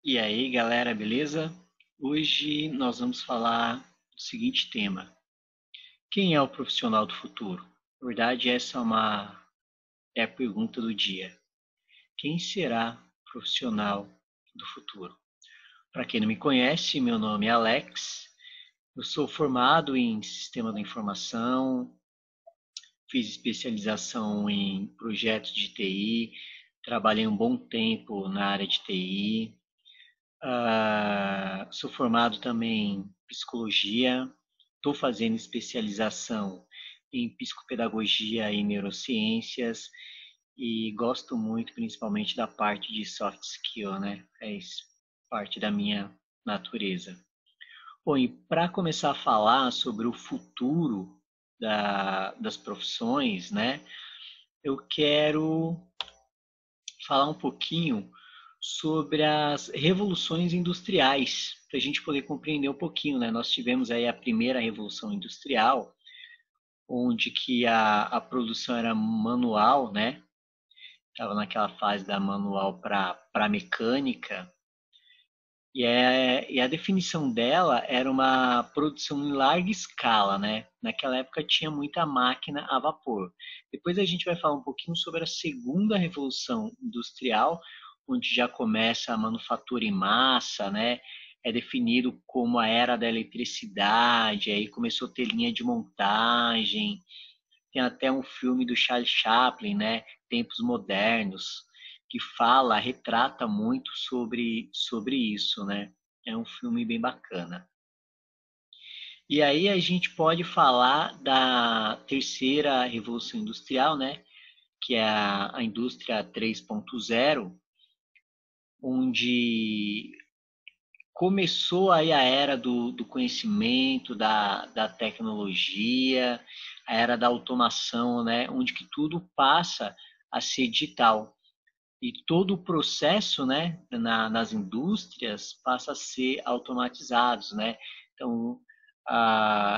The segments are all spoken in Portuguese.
E aí, galera, beleza? Hoje nós vamos falar do seguinte tema: quem é o profissional do futuro? Na verdade, essa é a pergunta do dia. Quem será o profissional do futuro? Para quem não me conhece, meu nome é Alex. Eu sou formado em Sistema da Informação, fiz especialização em projetos de TI, trabalhei um bom tempo na área de TI. Sou formado também em psicologia, estou fazendo especialização em psicopedagogia e neurociências e gosto muito, principalmente, da parte de soft skill, né? Parte da minha natureza. Bom, e para começar a falar sobre o futuro das profissões, né? Eu quero falar um pouquinho sobre as revoluções industriais, para a gente poder compreender um pouquinho, né? Nós tivemos aí a primeira revolução industrial, onde que a produção era manual, né? Estava naquela fase da manual para mecânica, e a definição dela era uma produção em larga escala, né? Naquela época tinha muita máquina a vapor. Depois a gente vai falar um pouquinho sobre a segunda revolução industrial, onde já começa a manufatura em massa, né? É definido como a era da eletricidade, aí começou a ter linha de montagem, tem até um filme do Charles Chaplin, né? Tempos Modernos, que retrata muito sobre isso, né? É um filme bem bacana. E aí a gente pode falar da terceira revolução industrial, né? Que é a indústria 3.0, onde começou aí a era do conhecimento, da tecnologia, a era da automação, né? Onde que tudo passa a ser digital. E todo o processo, né, nas indústrias passa a ser automatizados, né? Então,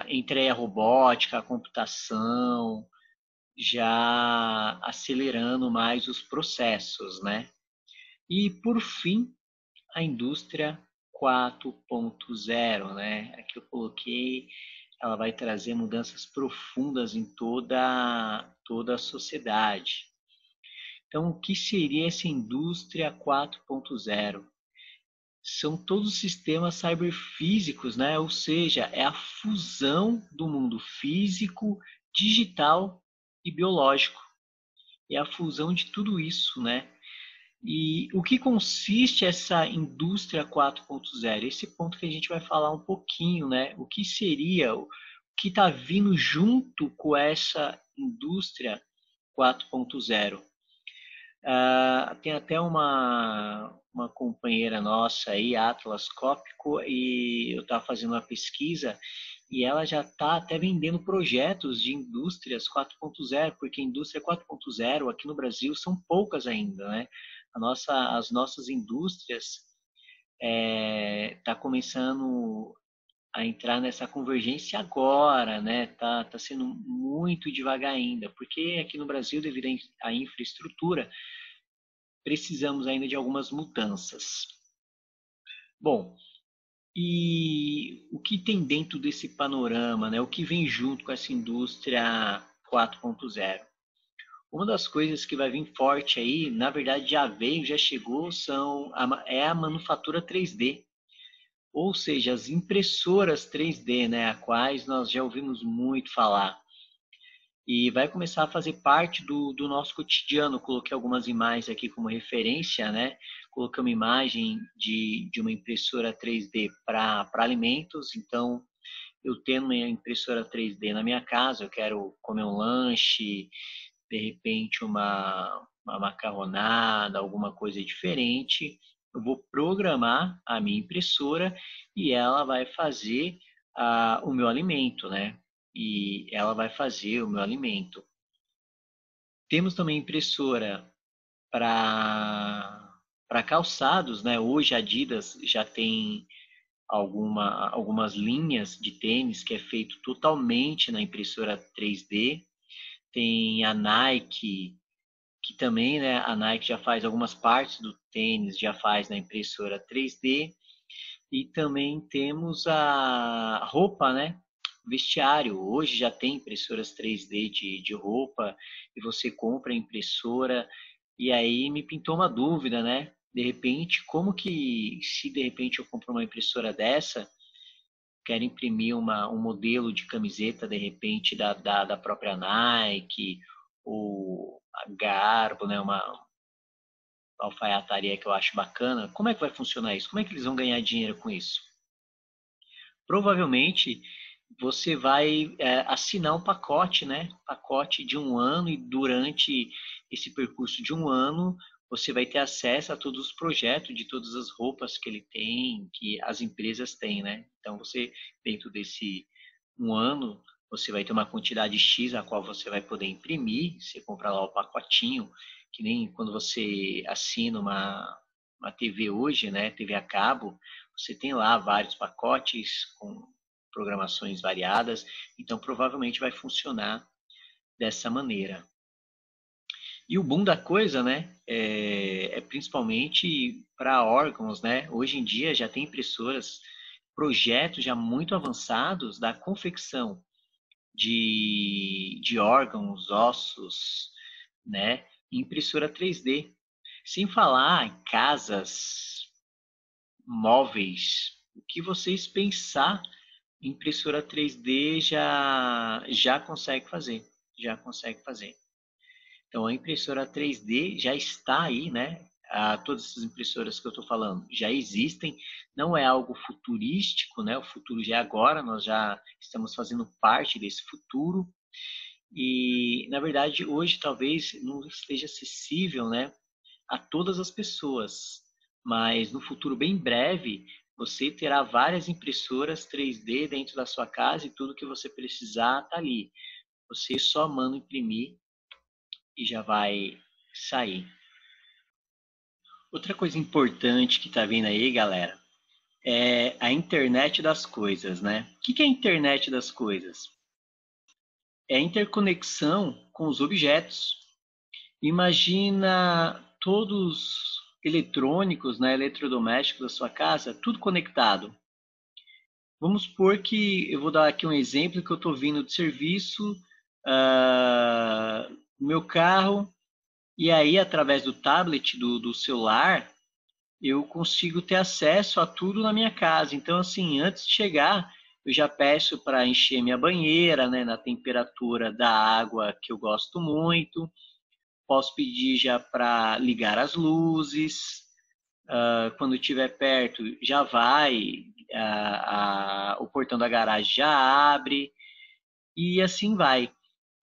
entre a robótica, a computação, já acelerando mais os processos, né? E, por fim, a indústria 4.0, né? Aqui eu coloquei, ela vai trazer mudanças profundas em toda a sociedade. Então, o que seria essa indústria 4.0? São todos os sistemas cyberfísicos, né? Ou seja, é a fusão do mundo físico, digital e biológico. É a fusão de tudo isso, né? E o que consiste essa indústria 4.0? Esse ponto que a gente vai falar um pouquinho, né? O que seria, o que está vindo junto com essa indústria 4.0? Tem até uma companheira nossa aí, Atlas Cópico, e eu estava fazendo uma pesquisa e ela já está até vendendo projetos de indústrias 4.0, porque a indústria 4.0 aqui no Brasil são poucas ainda, né? As nossas indústrias tá começando a entrar nessa convergência agora, né? Tá sendo muito devagar ainda, porque aqui no Brasil, devido à infraestrutura, precisamos ainda de algumas mudanças. Bom, e o que tem dentro desse panorama, né? O que vem junto com essa indústria 4.0? Uma das coisas que vai vir forte aí, na verdade já veio, já chegou, é a manufatura 3D, ou seja, as impressoras 3D, né, a quais nós já ouvimos muito falar. E vai começar a fazer parte do nosso cotidiano. Coloquei algumas imagens aqui como referência, né? Coloquei uma imagem de uma impressora 3D para alimentos. Então, eu tendo uma impressora 3D na minha casa, eu quero comer um lanche, de repente uma macarronada, alguma coisa diferente, eu vou programar a minha impressora e ela vai fazer o meu alimento, né? E ela vai fazer o meu alimento. Temos também impressora para calçados, né? Hoje a Adidas já tem algumas linhas de tênis que é feito totalmente na impressora 3D. Tem a Nike que também, né, a Nike já faz algumas partes do tênis, já faz na impressora 3D. E também temos a roupa, né? Vestiário. Hoje já tem impressoras 3D de roupa e você compra a impressora. E aí me pintou uma dúvida, né? De repente, como que, se de repente eu compro uma impressora dessa, quero imprimir um modelo de camiseta, de repente, da própria Nike, ou a Garbo, né? Uma alfaiataria que eu acho bacana. Como é que vai funcionar isso? Como é que eles vão ganhar dinheiro com isso? Provavelmente você vai assinar um pacote, né? Pacote de um ano, e durante esse percurso de um ano você vai ter acesso a todos os projetos de todas as roupas que ele tem, que as empresas têm, né? Então você, dentro desse um ano, você vai ter uma quantidade X a qual você vai poder imprimir. Você compra lá o pacotinho, que nem quando você assina uma TV hoje, né? TV a cabo, você tem lá vários pacotes com programações variadas, então provavelmente vai funcionar dessa maneira. E o boom da coisa, né, é principalmente para órgãos, né? Hoje em dia já tem impressoras, projetos já muito avançados da confecção de órgãos, ossos, né, em impressora 3D. Sem falar em casas, móveis, o que vocês pensar, impressora 3D já consegue fazer, já consegue fazer. Então a impressora 3D já está aí, né? Todas essas impressoras que eu estou falando já existem, não é algo futurístico, né? O futuro já é agora, nós já estamos fazendo parte desse futuro e, na verdade, hoje talvez não esteja acessível, né, a todas as pessoas, mas no futuro bem breve você terá várias impressoras 3D dentro da sua casa e tudo que você precisar está ali. Você só manda imprimir e já vai sair. Outra coisa importante que está vindo aí, galera, é a internet das coisas, né? O que é a internet das coisas? É a interconexão com os objetos. Imagina todos eletrônicos, né, eletrodomésticos da sua casa, tudo conectado. Vamos supor que eu vou dar aqui um exemplo que eu estou vindo de serviço, no meu carro, e aí através do tablet, do celular, eu consigo ter acesso a tudo na minha casa. Então, assim, antes de chegar, eu já peço para encher minha banheira, né, na temperatura da água que eu gosto muito. Posso pedir já para ligar as luzes. Quando estiver perto, já vai, o portão da garagem já abre e assim vai.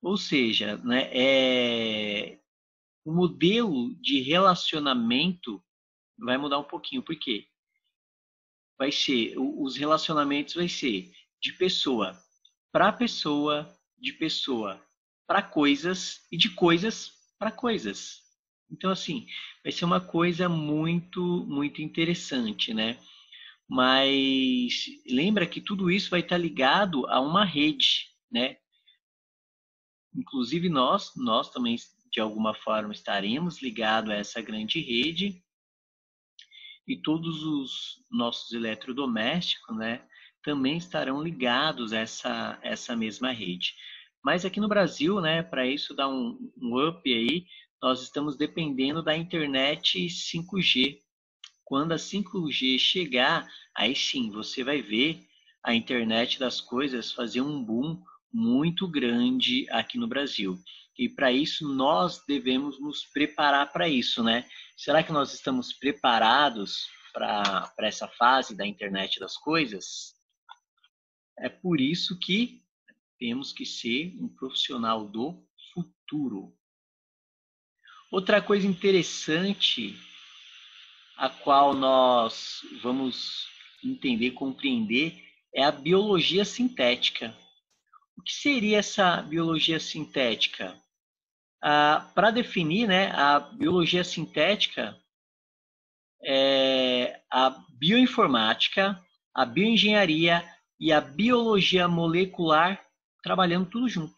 Ou seja, né, o modelo de relacionamento vai mudar um pouquinho. Por quê? Vai ser, os relacionamentos vai ser de pessoa para pessoa, de pessoa para coisas e de coisas para coisas. Então, assim, vai ser uma coisa muito, muito interessante, né? Mas lembra que tudo isso vai estar ligado a uma rede, né? Inclusive nós também, de alguma forma, estaremos ligados a essa grande rede e todos os nossos eletrodomésticos, né, também estarão ligados a essa mesma rede. Mas aqui no Brasil, né, para isso dar um up aí, nós estamos dependendo da internet 5G. Quando a 5G chegar, aí sim você vai ver a internet das coisas fazer um boom muito grande aqui no Brasil. E para isso nós devemos nos preparar para isso, né? Será que nós estamos preparados para essa fase da internet das coisas? É por isso que temos que ser um profissional do futuro. Outra coisa interessante a qual nós vamos entender, compreender, é a biologia sintética. O que seria essa biologia sintética? Para definir, né, a biologia sintética é a bioinformática, a bioengenharia e a biologia molecular trabalhando tudo junto.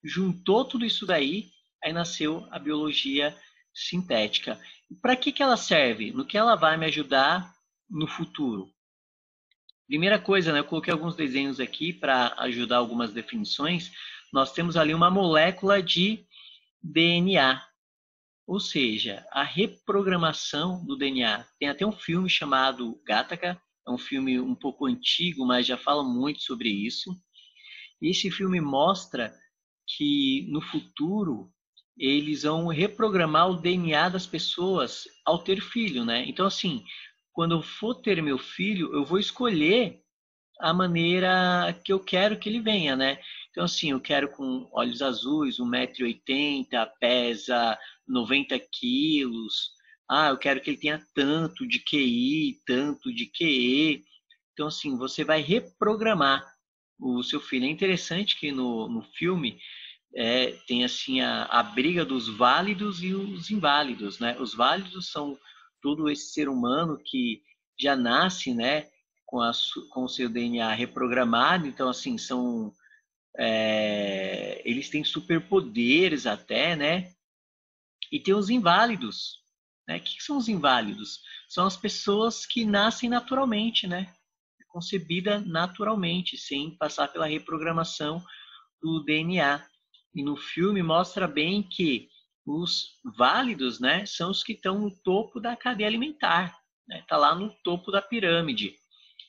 Juntou tudo isso daí Aí nasceu a biologia sintética. Para que ela serve? No que ela vai me ajudar no futuro? Primeira coisa, né, eu coloquei alguns desenhos aqui para ajudar algumas definições. Nós temos ali uma molécula de DNA, ou seja, a reprogramação do DNA. Tem até um filme chamado Gattaca, é um filme um pouco antigo, mas já fala muito sobre isso. E esse filme mostra que no futuro eles vão reprogramar o DNA das pessoas ao ter filho, né? Então, assim, quando eu for ter meu filho, eu vou escolher a maneira que eu quero que ele venha, né? Então, assim, eu quero com olhos azuis, 1,80 m, pesa 90 quilos. Ah, eu quero que ele tenha tanto de QI, tanto de QE. Então, assim, você vai reprogramar o seu filho. É interessante que no filme tem assim a briga dos válidos e os inválidos, né? Os válidos são todo esse ser humano que já nasce, né, com o seu DNA reprogramado. Então, assim, eles têm superpoderes até, né? E tem os inválidos, né? O que são os inválidos? São as pessoas que nascem naturalmente, né? Concebida naturalmente, sem passar pela reprogramação do DNA. E no filme mostra bem que os válidos, né, são os que estão no topo da cadeia alimentar, né? Tá lá no topo da pirâmide.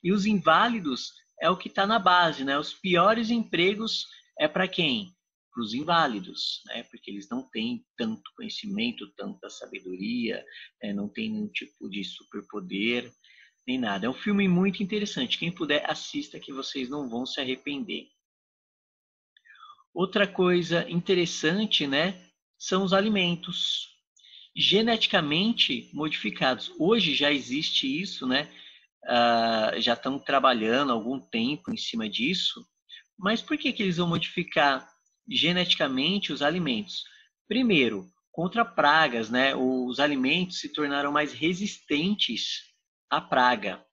E os inválidos é o que está na base, né? Os piores empregos é para quem? Para os inválidos, né? Porque eles não têm tanto conhecimento, tanta sabedoria, não têm nenhum tipo de superpoder, nem nada. É um filme muito interessante. Quem puder, assista que vocês não vão se arrepender. Outra coisa interessante, né, são os alimentos geneticamente modificados. Hoje já existe isso, né? Já estão trabalhando há algum tempo em cima disso. Mas por que eles vão modificar geneticamente os alimentos? Primeiro, contra pragas, né? Os alimentos se tornaram mais resistentes à praga.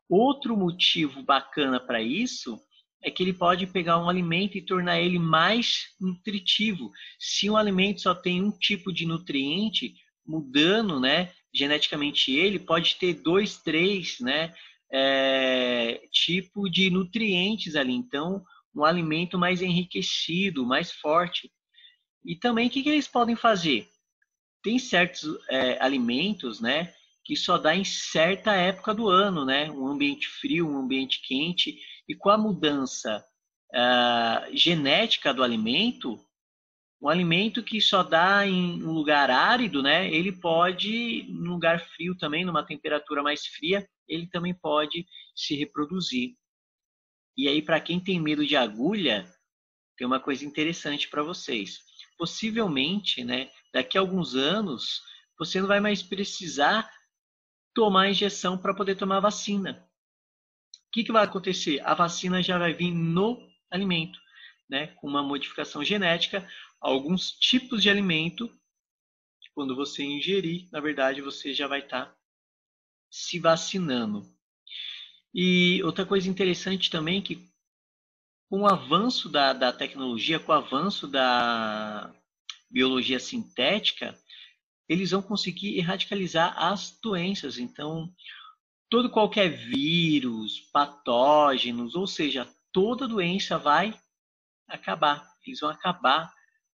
Outro motivo bacana para isso é que ele pode pegar um alimento e tornar ele mais nutritivo. Se um alimento só tem um tipo de nutriente, mudando, né, geneticamente ele, pode ter 2, 3, né, tipo de nutrientes ali. Então, um alimento mais enriquecido, mais forte. E também, o que eles podem fazer? Tem certos alimentos, né, que só dá em certa época do ano, né? Um ambiente frio, um ambiente quente. E com a mudança genética do alimento, um alimento que só dá em um lugar árido, né? Ele pode, em um lugar frio também, numa temperatura mais fria, ele também pode se reproduzir. E aí, para quem tem medo de agulha, tem uma coisa interessante para vocês. Possivelmente, né, daqui a alguns anos, você não vai mais precisar tomar injeção para poder tomar vacina. O que vai acontecer? A vacina já vai vir no alimento, né, com uma modificação genética. Alguns tipos de alimento, quando você ingerir, na verdade, você já vai estar se vacinando. E outra coisa interessante também é que com o avanço da tecnologia, com o avanço da biologia sintética, eles vão conseguir radicalizar as doenças. Então, todo qualquer vírus, patógenos, ou seja, toda doença vai acabar. Eles vão acabar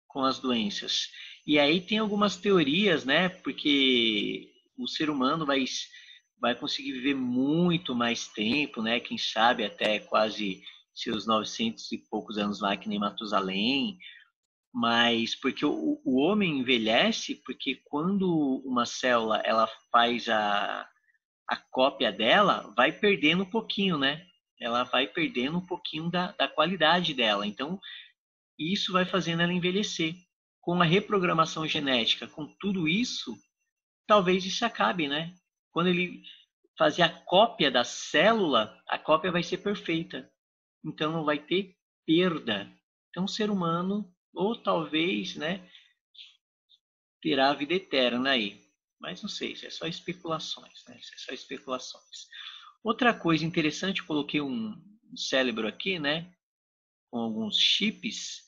com as doenças. E aí tem algumas teorias, né? Porque o ser humano vai conseguir viver muito mais tempo, né? Quem sabe até quase seus 900 e poucos anos lá, que nem Matusalém. Mas porque o homem envelhece, porque quando uma célula ela faz a cópia dela, vai perdendo um pouquinho, né? Ela vai perdendo um pouquinho da qualidade dela. Então, isso vai fazendo ela envelhecer. Com a reprogramação genética, com tudo isso, talvez isso acabe, né? Quando ele fazer a cópia da célula, a cópia vai ser perfeita. Então não vai ter perda. Então o ser humano, ou talvez, né, terá a vida eterna aí. Mas não sei, isso é só especulações, né? Isso é só especulações. Outra coisa interessante, eu coloquei um cérebro aqui, né, com alguns chips.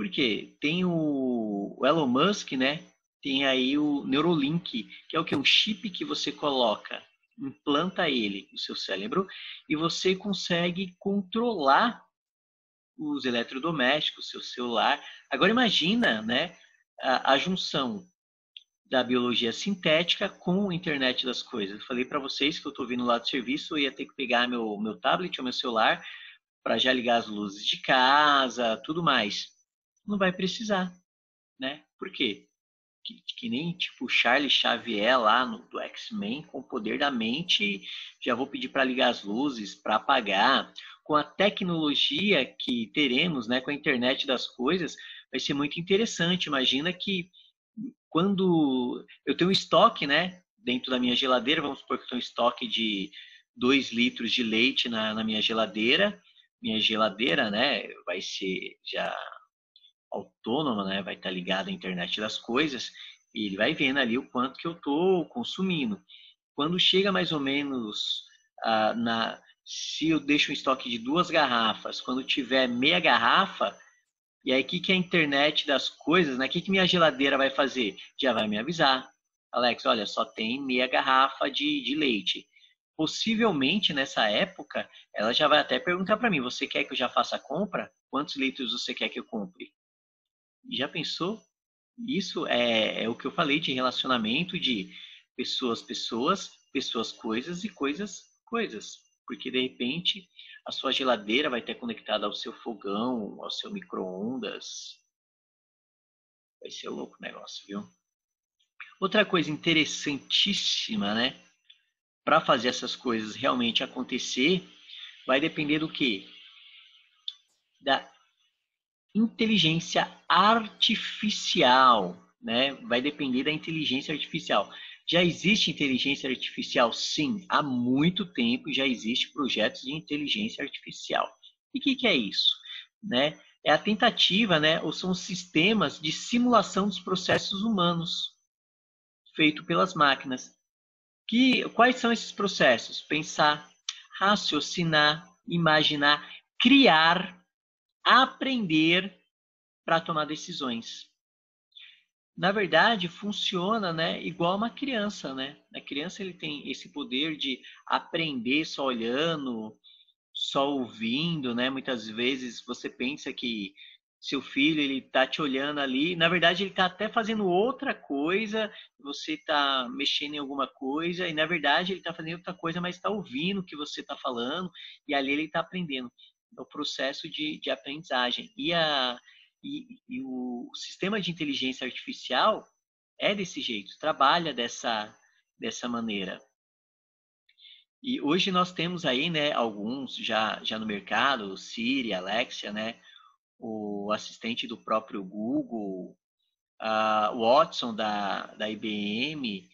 Por quê? Tem o Elon Musk, né? Tem aí o Neuralink, que é o que? Um chip que você coloca, implanta ele no seu cérebro e você consegue controlar os eletrodomésticos, seu celular. Agora imagina, né, a junção da biologia sintética com a internet das coisas. Eu falei para vocês que eu estou vindo lá do serviço, eu ia ter que pegar meu tablet ou meu celular para já ligar as luzes de casa, tudo mais. Não vai precisar, né? Por quê? Que nem tipo Charles Xavier lá do X-Men, com o poder da mente, já vou pedir para ligar as luzes, para apagar. Com a tecnologia que teremos, né, com a internet das coisas, vai ser muito interessante. Imagina que quando eu tenho um estoque, né, dentro da minha geladeira, vamos supor que eu tenho um estoque de 2 litros de leite na minha geladeira, né, vai ser já autônoma, né, vai estar ligada à internet das coisas, e ele vai vendo ali o quanto que eu estou consumindo. Quando chega mais ou menos se eu deixo um estoque de 2 garrafas, quando tiver meia garrafa, e aí, o que a internet das coisas, né? O que minha geladeira vai fazer? Já vai me avisar. Alex, olha, só tem meia garrafa de leite. Possivelmente, nessa época, ela já vai até perguntar para mim, você quer que eu já faça a compra? Quantos litros você quer que eu compre? Já pensou? Isso é o que eu falei de relacionamento de pessoas, pessoas, pessoas, coisas e coisas, coisas. Porque de repente a sua geladeira vai ter conectada ao seu fogão, ao seu micro-ondas. Vai ser louco o negócio, viu? Outra coisa interessantíssima, né? Para fazer essas coisas realmente acontecer, vai depender do quê? Da inteligência artificial, né? Vai depender da inteligência artificial. Já existe inteligência artificial? Sim, há muito tempo já existe projetos de inteligência artificial. E o que é isso? Né? É a tentativa, né? Ou são sistemas de simulação dos processos humanos feito pelas máquinas. Quais são esses processos? Pensar, raciocinar, imaginar, criar, aprender para tomar decisões. Na verdade, funciona, né, igual uma criança, né? A criança ele tem esse poder de aprender só olhando, só ouvindo, né? Muitas vezes você pensa que seu filho ele está te olhando ali, na verdade ele está até fazendo outra coisa, você está mexendo em alguma coisa e na verdade ele está fazendo outra coisa, mas está ouvindo o que você está falando e ali ele está aprendendo. É o processo de aprendizagem. E o sistema de inteligência artificial é desse jeito, trabalha dessa maneira. E hoje nós temos aí, né, alguns já no mercado, o Siri, Alexia, né, o assistente do próprio Google, o Watson da IBM,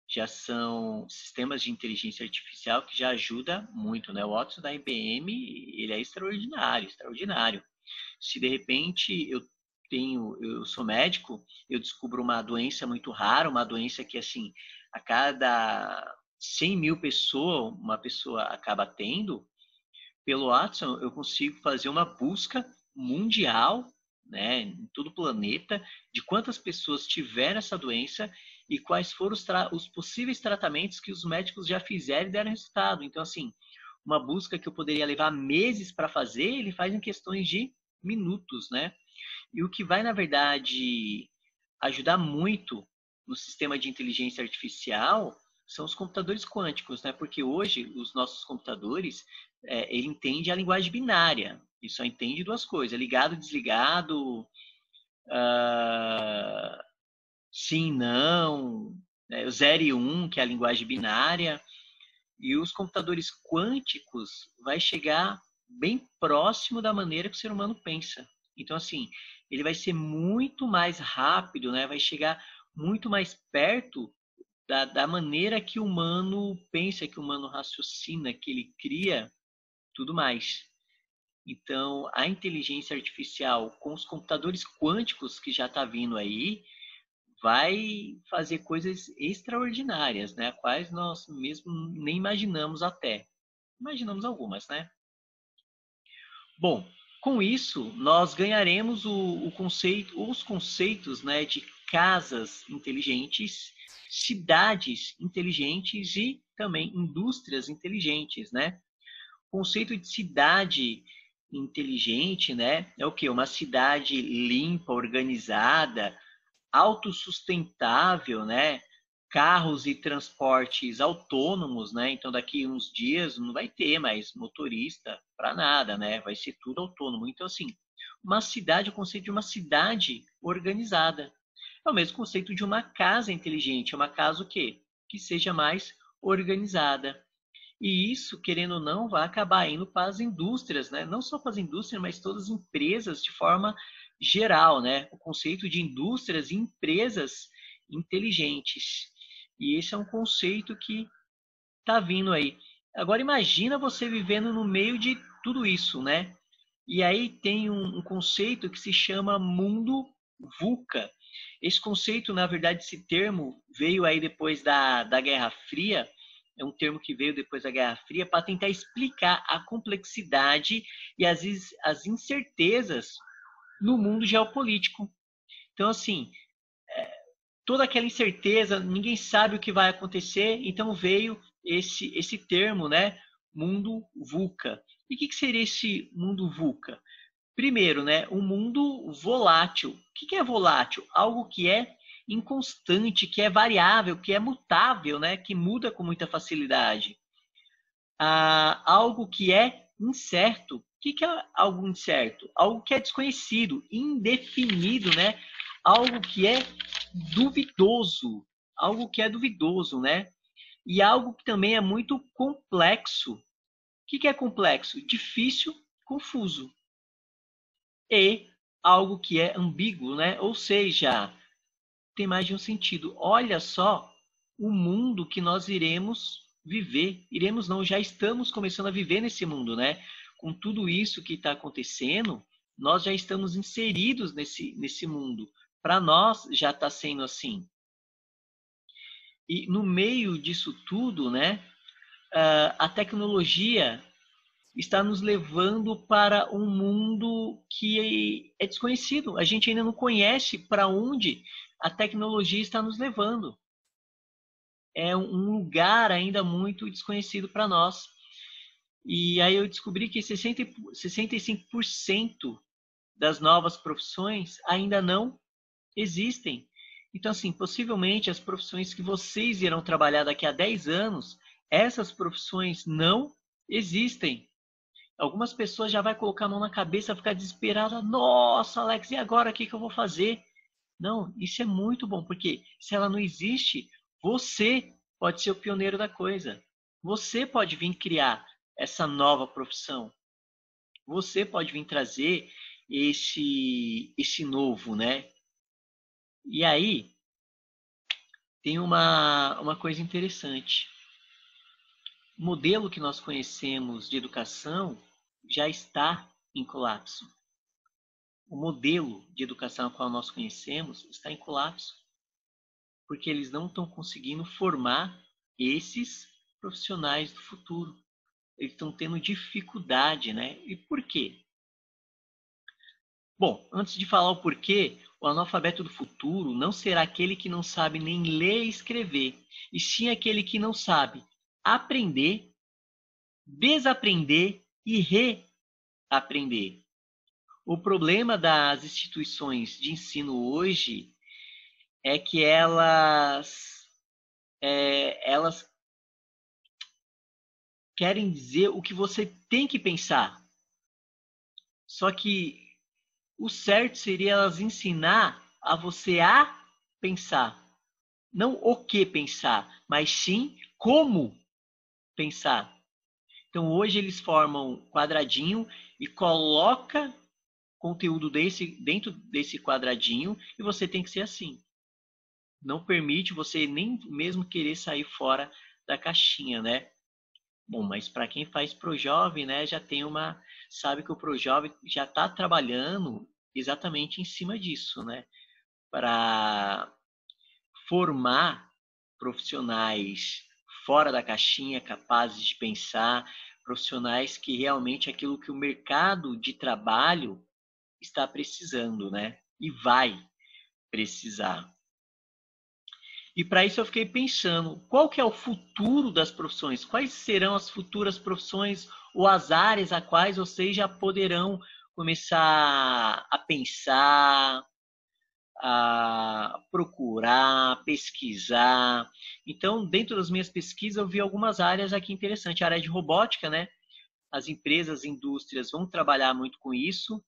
já são sistemas de inteligência artificial que já ajuda muito, né? O Watson da IBM, ele é extraordinário, extraordinário. Se de repente eu sou médico, eu descubro uma doença muito rara, uma doença que assim, a cada 100 mil pessoas, uma pessoa acaba tendo, pelo Watson eu consigo fazer uma busca mundial, né, em todo o planeta, de quantas pessoas tiveram essa doença e quais foram os possíveis tratamentos que os médicos já fizeram e deram resultado. Então, assim, uma busca que eu poderia levar meses para fazer, ele faz em questões de minutos, né? E o que vai, na verdade, ajudar muito no sistema de inteligência artificial são os computadores quânticos, né? Porque hoje os nossos computadores, ele entende a linguagem binária, ele só entende duas coisas, ligado, desligado, sim, não, né? O 0 e 1, que é a linguagem binária, e os computadores quânticos vai chegar bem próximo da maneira que o ser humano pensa. Então, assim, ele vai ser muito mais rápido, né? Vai chegar muito mais perto da maneira que o humano pensa, que o humano raciocina, que ele cria, tudo mais. Então, a inteligência artificial com os computadores quânticos que já está vindo aí, vai fazer coisas extraordinárias, né? Quais nós mesmo nem imaginamos até. Imaginamos algumas, né? Bom, Com isso, nós ganharemos os conceitos, né, de casas inteligentes, cidades inteligentes e também indústrias inteligentes, né? O conceito de cidade inteligente, né, é o quê? Uma cidade limpa, organizada, autossustentável, né? Carros e transportes autônomos, né? Então daqui uns dias não vai ter mais motorista para nada, né? Vai ser tudo autônomo. Então assim, uma cidade, o conceito de uma cidade organizada. É o mesmo conceito de uma casa inteligente, é uma casa o quê? Que seja mais organizada. E isso, querendo ou não, vai acabar indo para as indústrias, né? Não só para as indústrias, mas todas as empresas de forma geral, né? O conceito de indústrias e empresas inteligentes. E esse é um conceito que está vindo aí. Agora imagina você vivendo no meio de tudo isso, né? E aí tem um conceito que se chama mundo VUCA. Esse conceito, na verdade, esse termo veio aí depois da Guerra Fria, é um termo que veio depois da Guerra Fria para tentar explicar a complexidade e as incertezas no mundo geopolítico. Então, assim, toda aquela incerteza, ninguém sabe o que vai acontecer, então veio esse termo, né? Mundo VUCA. E o que seria esse mundo VUCA? Primeiro, né, um mundo volátil. O que é volátil? Algo que é inconstante, que é variável, que é mutável, né, que muda com muita facilidade. Algo que é incerto. O que é algo incerto? Algo que é desconhecido, indefinido, né? Algo que é duvidoso. Algo que é duvidoso, né? E algo que também é muito complexo. O que é complexo? Difícil, confuso. E algo que é ambíguo, né? Ou seja, tem mais de um sentido. Olha só o mundo que nós iremos viver. Iremos não, já estamos começando a viver nesse mundo, né? Com tudo isso que está acontecendo, nós já estamos inseridos nesse mundo. Para nós já está sendo assim. E no meio disso tudo, né? A tecnologia está nos levando para um mundo que é desconhecido. A gente ainda não conhece para onde a tecnologia está nos levando. É um lugar ainda muito desconhecido para nós. E aí eu descobri que 65% das novas profissões ainda não existem. Então, assim, possivelmente as profissões que vocês irão trabalhar daqui a 10 anos, essas profissões não existem. Algumas pessoas já vai colocar a mão na cabeça, ficar desesperada. Nossa, Alex, e agora o que eu vou fazer? Não, isso é muito bom, porque se ela não existe, você pode ser o pioneiro da coisa. Você pode vir criar essa nova profissão. Você pode vir trazer esse novo, né? E aí tem uma coisa interessante. O modelo que nós conhecemos de educação já está em colapso. O modelo de educação qual nós conhecemos está em colapso, porque eles não estão conseguindo formar esses profissionais do futuro. Eles estão tendo dificuldade, né? E por quê? Bom, antes de falar o porquê, o analfabeto do futuro não será aquele que não sabe nem ler e escrever, e sim aquele que não sabe aprender, desaprender e reaprender. O problema das instituições de ensino hoje é que elas querem dizer o que você tem que pensar. Só que o certo seria elas ensinar a você a pensar. Não o que pensar, mas sim como pensar. Então hoje eles formam quadradinho e coloca conteúdo dentro desse quadradinho e você tem que ser assim. Não permite você nem mesmo querer sair fora da caixinha, né? Bom, mas para quem faz ProJovem, né, já tem sabe que o ProJovem já está trabalhando exatamente em cima disso, né? Para formar profissionais fora da caixinha, capazes de pensar, profissionais que realmente é aquilo que o mercado de trabalho está precisando, né? E vai precisar. E para isso eu fiquei pensando, qual que é o futuro das profissões? Quais serão as futuras profissões ou as áreas a quais vocês já poderão começar a pensar, a procurar, pesquisar. Então, dentro das minhas pesquisas, eu vi algumas áreas aqui interessantes. A área de robótica, né? As empresas, indústrias vão trabalhar muito com isso.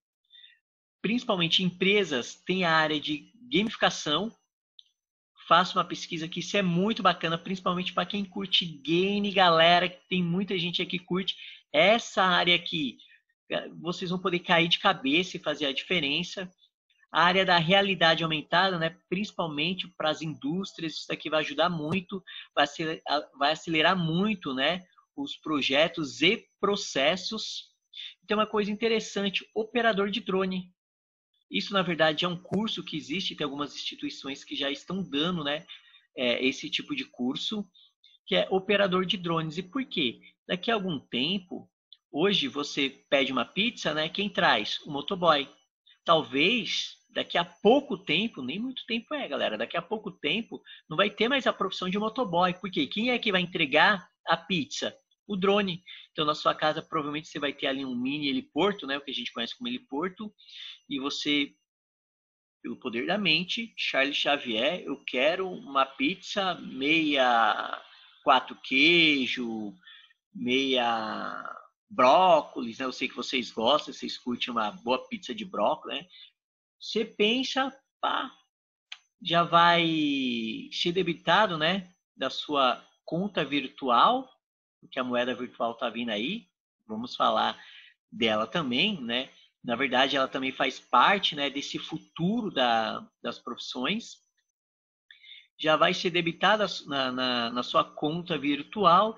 Principalmente empresas têm a área de gamificação. Faço uma pesquisa aqui, isso é muito bacana, principalmente para quem curte game, galera, que tem muita gente aqui que curte. Essa área aqui, vocês vão poder cair de cabeça e fazer a diferença. A área da realidade aumentada, né, principalmente para as indústrias, isso daqui vai ajudar muito, vai acelerar muito, né, os projetos e processos. Tem uma coisa interessante, operador de drone. Isso, na verdade, é um curso que existe, tem algumas instituições que já estão dando, né, esse tipo de curso, que é operador de drones. E por quê? Daqui a algum tempo, hoje você pede uma pizza, né, quem traz? O motoboy. Talvez daqui a pouco tempo, nem muito tempo galera, daqui a pouco tempo não vai ter mais a profissão de motoboy, porque quem é que vai entregar a pizza? O drone. Então na sua casa provavelmente você vai ter ali um mini heliporto, né, o que a gente conhece como heliporto, e você, pelo poder da mente, Charles Xavier, eu quero uma pizza meia quatro queijo, meia brócolis, né? Eu sei que vocês gostam, vocês curtem uma boa pizza de brócolis, né? Você pensa, pá, já vai ser debitado, né, da sua conta virtual, porque a moeda virtual está vindo aí. Vamos falar dela também, né? Na verdade, ela também faz parte, né, desse futuro das profissões. Já vai ser debitada na sua conta virtual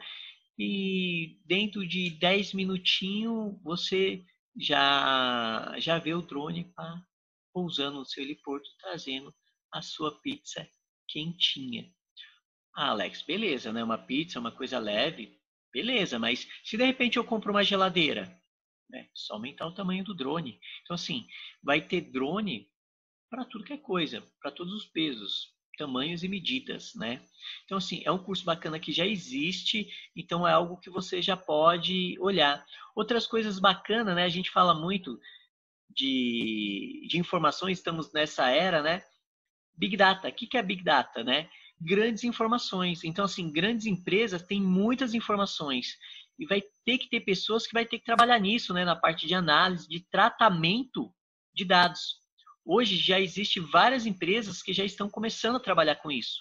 e dentro de 10 minutinhos você já vê o drone pousando no seu heliporto, trazendo a sua pizza quentinha. Ah, Alex, beleza, né? Uma pizza, uma coisa leve, beleza, mas se de repente eu compro uma geladeira, né? Só aumentar o tamanho do drone. Então, assim, vai ter drone para tudo que é coisa, para todos os pesos, tamanhos e medidas, né? Então, assim, é um curso bacana que já existe, então é algo que você já pode olhar. Outras coisas bacanas, né? A gente fala muito de informações, estamos nessa era, né? Big Data. O que é Big Data, né? Grandes informações. Então, assim, grandes empresas têm muitas informações e vai ter que ter pessoas que vai ter que trabalhar nisso, né? Na parte de análise, de tratamento de dados. Hoje já existe várias empresas que já estão começando a trabalhar com isso.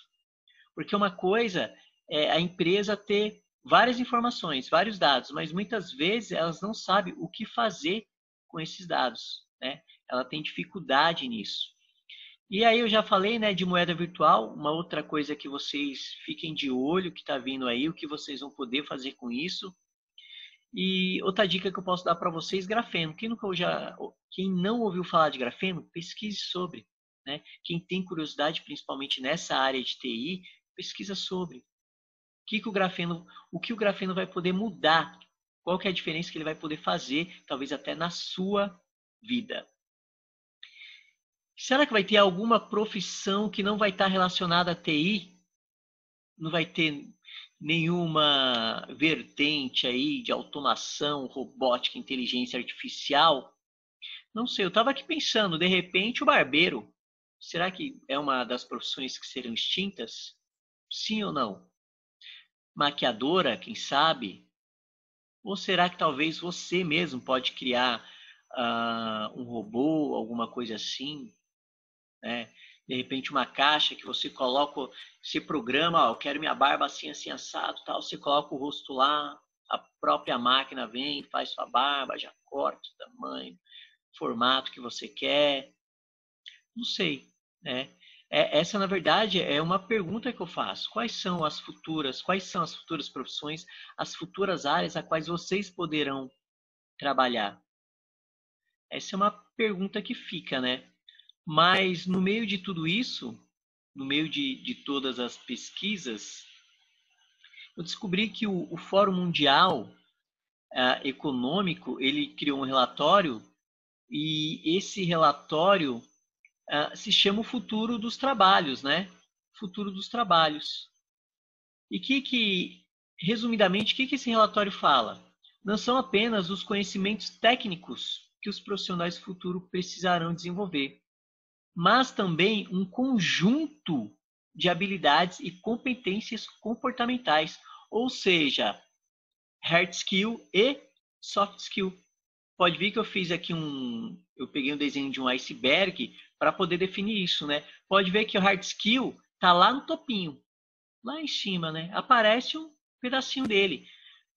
Porque uma coisa é a empresa ter várias informações, vários dados, mas muitas vezes elas não sabem o que fazer com esses dados, né? Ela tem dificuldade nisso. E aí eu já falei, né, de moeda virtual, uma outra coisa que vocês fiquem de olho que está vindo aí, o que vocês vão poder fazer com isso. E outra dica que eu posso dar para vocês, grafeno. Quem não ouviu falar de grafeno, pesquise sobre, né? Quem tem curiosidade, principalmente nessa área de TI, pesquisa sobre. O que o grafeno vai poder mudar? Qual que é a diferença que ele vai poder fazer, talvez até na sua vida? Será que vai ter alguma profissão que não vai estar relacionada a TI? Não vai ter nenhuma vertente aí de automação, robótica, inteligência artificial? Não sei, eu estava aqui pensando, de repente o barbeiro, será que é uma das profissões que serão extintas? Sim ou não? Maquiadora, quem sabe? Ou será que talvez você mesmo pode criar um robô, alguma coisa assim, né? De repente uma caixa que você coloca, você programa, ó, eu quero minha barba assim, assim, assado, tal. Você coloca o rosto lá, a própria máquina vem, faz sua barba, já corta o tamanho, formato que você quer. Não sei, né? Essa, na verdade, é uma pergunta que eu faço. Quais são as futuras profissões, as futuras áreas a quais vocês poderão trabalhar? Essa é uma pergunta que fica, né? Mas no meio de tudo isso, no meio de todas as pesquisas, eu descobri que o Fórum Mundial econômico, ele criou um relatório e esse relatório se chama o futuro dos trabalhos, né? Futuro dos trabalhos. E resumidamente, o que esse relatório fala? Não são apenas os conhecimentos técnicos que os profissionais do futuro precisarão desenvolver, mas também um conjunto de habilidades e competências comportamentais, ou seja, hard skill e soft skill. Pode ver que eu fiz aqui eu peguei um desenho de um iceberg para poder definir isso, né? Pode ver que o hard skill tá lá no topinho, lá em cima, né? Aparece um pedacinho dele,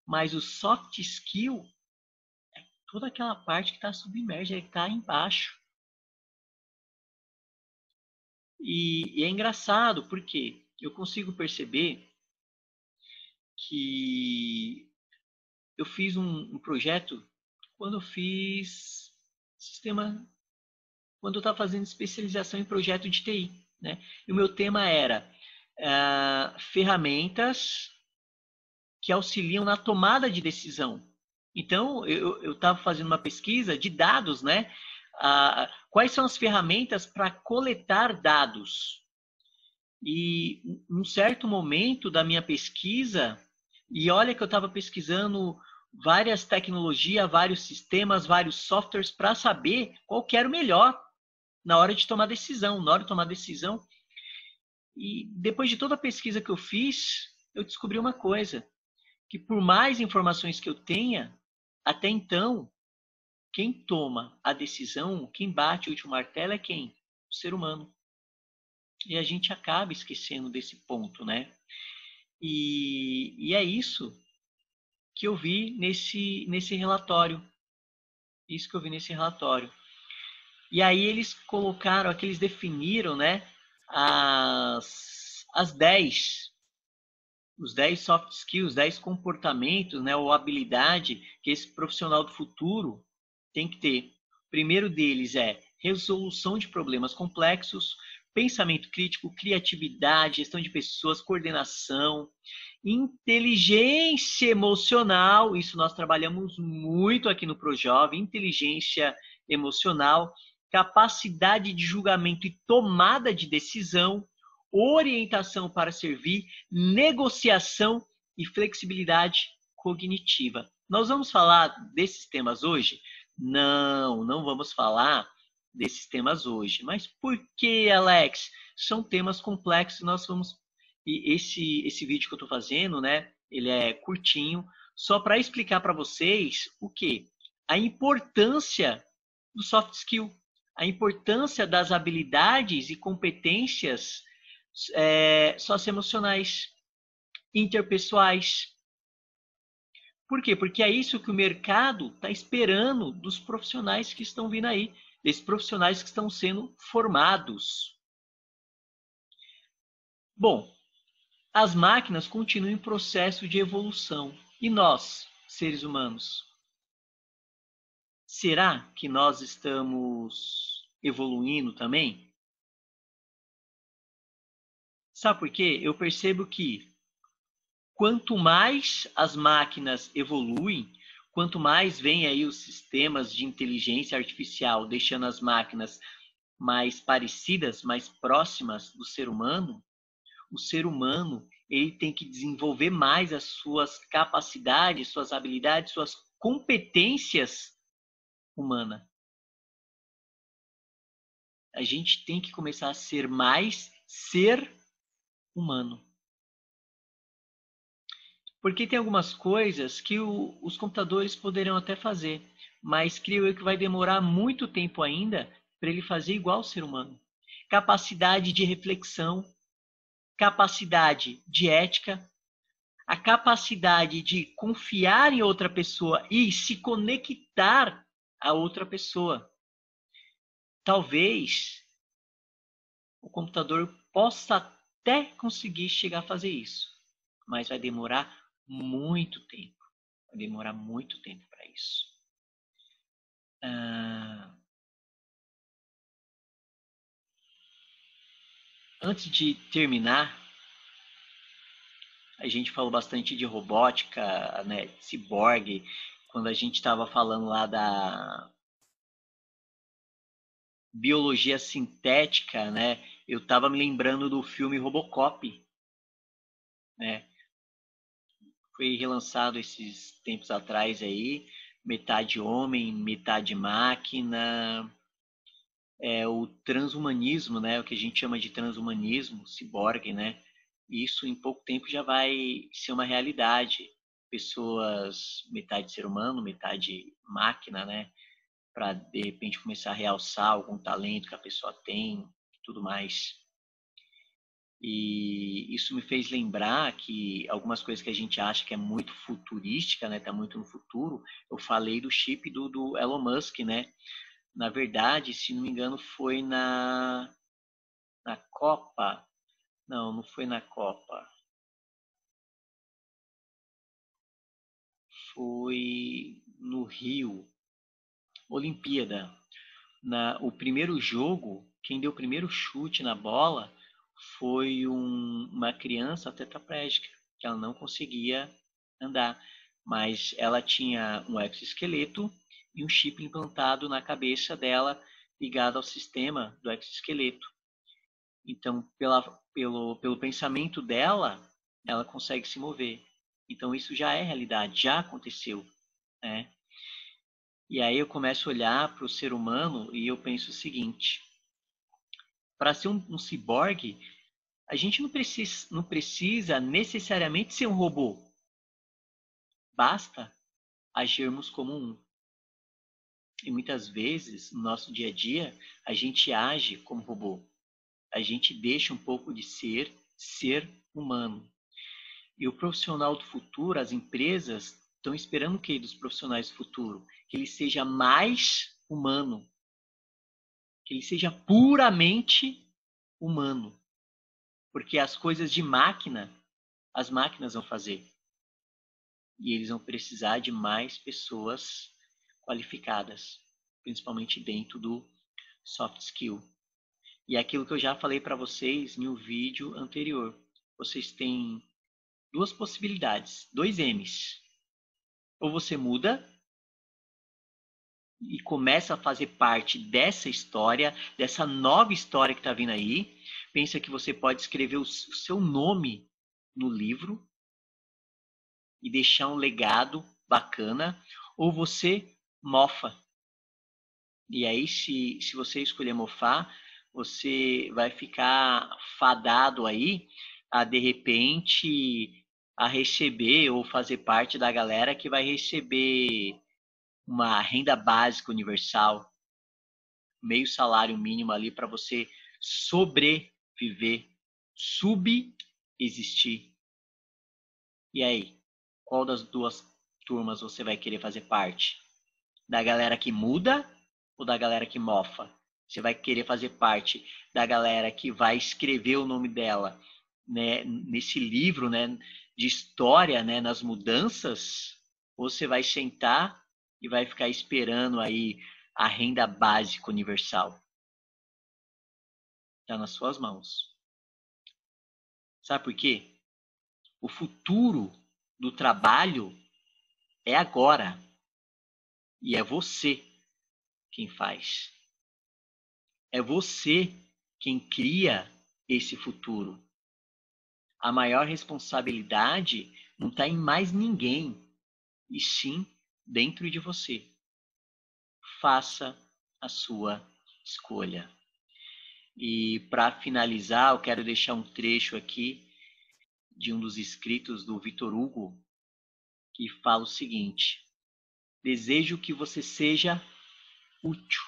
mas o soft skill é toda aquela parte que está submersa, ele está embaixo. E é engraçado porque eu consigo perceber que eu fiz um projeto quando eu fiz sistema, quando eu estava fazendo especialização em projeto de TI, né? E o meu tema era ferramentas que auxiliam na tomada de decisão. Então, eu estava fazendo uma pesquisa de dados, né? Quais são as ferramentas para coletar dados? E num certo momento da minha pesquisa, e olha que eu estava pesquisando várias tecnologias, vários sistemas, vários softwares para saber qual que era o melhor na hora de tomar decisão. Na hora de tomar decisão, e depois de toda a pesquisa que eu fiz, eu descobri uma coisa, que por mais informações que eu tenha, até então, quem toma a decisão, quem bate o último martelo é quem? O ser humano. E a gente acaba esquecendo desse ponto, né? E é isso que eu vi nesse relatório. Isso que eu vi nesse relatório. E aí eles colocaram, aqui eles definiram, né, as 10, os 10 soft skills, 10 comportamentos, né, ou habilidade que esse profissional do futuro tem que ter. O primeiro deles é resolução de problemas complexos, pensamento crítico, criatividade, gestão de pessoas, coordenação, inteligência emocional, isso nós trabalhamos muito aqui no ProJovem, inteligência emocional, capacidade de julgamento e tomada de decisão, orientação para servir, negociação e flexibilidade cognitiva. Nós vamos falar desses temas hoje? Não vamos falar desses temas hoje. Mas por que, Alex? São temas complexos, nós vamos. E esse vídeo que eu estou fazendo, né? Ele é curtinho, só para explicar para vocês o que? A importância do soft skill, a importância das habilidades e competências socioemocionais, interpessoais. Por quê? Porque é isso que o mercado está esperando dos profissionais que estão vindo aí, desses profissionais que estão sendo formados. Bom, as máquinas continuam em processo de evolução. E nós, seres humanos? Será que nós estamos evoluindo também? Sabe por quê? Eu percebo que quanto mais as máquinas evoluem, quanto mais vem aí os sistemas de inteligência artificial deixando as máquinas mais parecidas, mais próximas do ser humano, o ser humano ele tem que desenvolver mais as suas capacidades, suas habilidades, suas competências humanas. A gente tem que começar a ser mais ser humano. Porque tem algumas coisas que os computadores poderão até fazer, mas creio eu que vai demorar muito tempo ainda para ele fazer igual ao ser humano. Capacidade de reflexão, capacidade de ética, a capacidade de confiar em outra pessoa e se conectar a outra pessoa. Talvez o computador possa até conseguir chegar a fazer isso, mas vai demorar muito tempo. Vai demorar muito tempo para isso. Antes de terminar, a gente falou bastante de robótica, né, ciborgue, quando a gente estava falando lá da biologia sintética, né? Eu estava me lembrando do filme Robocop, né? Foi relançado esses tempos atrás aí, metade homem, metade máquina, o transhumanismo, né? O que a gente chama de transhumanismo, ciborgue, né? Isso em pouco tempo já vai ser uma realidade. Pessoas, metade ser humano, metade máquina, né? Para de repente começar a realçar algum talento que a pessoa tem e tudo mais. E isso me fez lembrar que algumas coisas que a gente acha que é muito futurística, né, tá muito no futuro. Eu falei do chip do Elon Musk, né? Na verdade, se não me engano, foi na Copa. Não, não foi na Copa. Foi no Rio, Olimpíada. O primeiro jogo, quem deu o primeiro chute na bola foi uma criança tetraplégica, que ela não conseguia andar, mas ela tinha um exoesqueleto e um chip implantado na cabeça dela, ligado ao sistema do exoesqueleto. Então, pelo pensamento dela, ela consegue se mover. Então, isso já é realidade, já aconteceu, né? E aí eu começo a olhar para o ser humano e eu penso o seguinte: para ser um ciborgue, a gente não precisa necessariamente ser um robô. Basta agirmos como um. E muitas vezes, no nosso dia a dia, a gente age como robô. A gente deixa um pouco de ser humano. E o profissional do futuro, as empresas, estão esperando o que dos profissionais do futuro? Que ele seja mais humano. Que ele seja puramente humano. Porque as coisas de máquina, as máquinas vão fazer. E eles vão precisar de mais pessoas qualificadas, principalmente dentro do soft skill. E é aquilo que eu já falei para vocês no vídeo anterior. Vocês têm duas possibilidades, dois M's. Ou você muda e começa a fazer parte dessa história, dessa nova história que está vindo aí. Pensa que você pode escrever o seu nome no livro e deixar um legado bacana, ou você mofa. E aí, se você escolher mofar, você vai ficar fadado aí a, de repente, a receber ou fazer parte da galera que vai receber uma renda básica universal, meio salário mínimo ali para você sobreviver, subsistir. E aí, qual das duas turmas você vai querer fazer parte? Da galera que muda ou da galera que mofa? Você vai querer fazer parte da galera que vai escrever o nome dela, né, nesse livro, né, de história, né, nas mudanças? Ou você vai sentar e vai ficar esperando aí a renda básica universal? Está nas suas mãos. Sabe por quê? O futuro do trabalho é agora. E é você quem faz. É você quem cria esse futuro. A maior responsabilidade não está em mais ninguém, e sim dentro de você. Faça a sua escolha. E para finalizar, eu quero deixar um trecho aqui de um dos escritos do Victor Hugo, que fala o seguinte: desejo que você seja útil.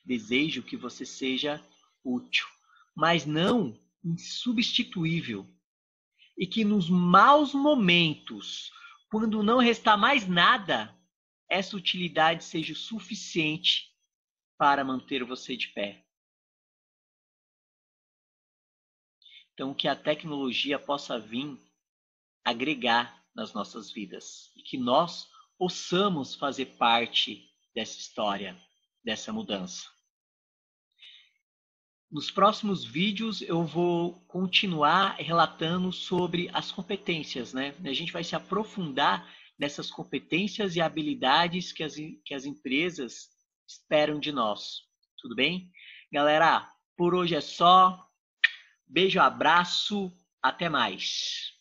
Desejo que você seja útil, mas não insubstituível. E que nos maus momentos, quando não restar mais nada, essa utilidade seja o suficiente para manter você de pé. Então, que a tecnologia possa vir agregar nas nossas vidas e que nós possamos fazer parte dessa história, dessa mudança. Nos próximos vídeos eu vou continuar relatando sobre as competências, né? A gente vai se aprofundar nessas competências e habilidades que as empresas esperam de nós. Tudo bem? Galera, por hoje é só. Beijo, abraço, até mais.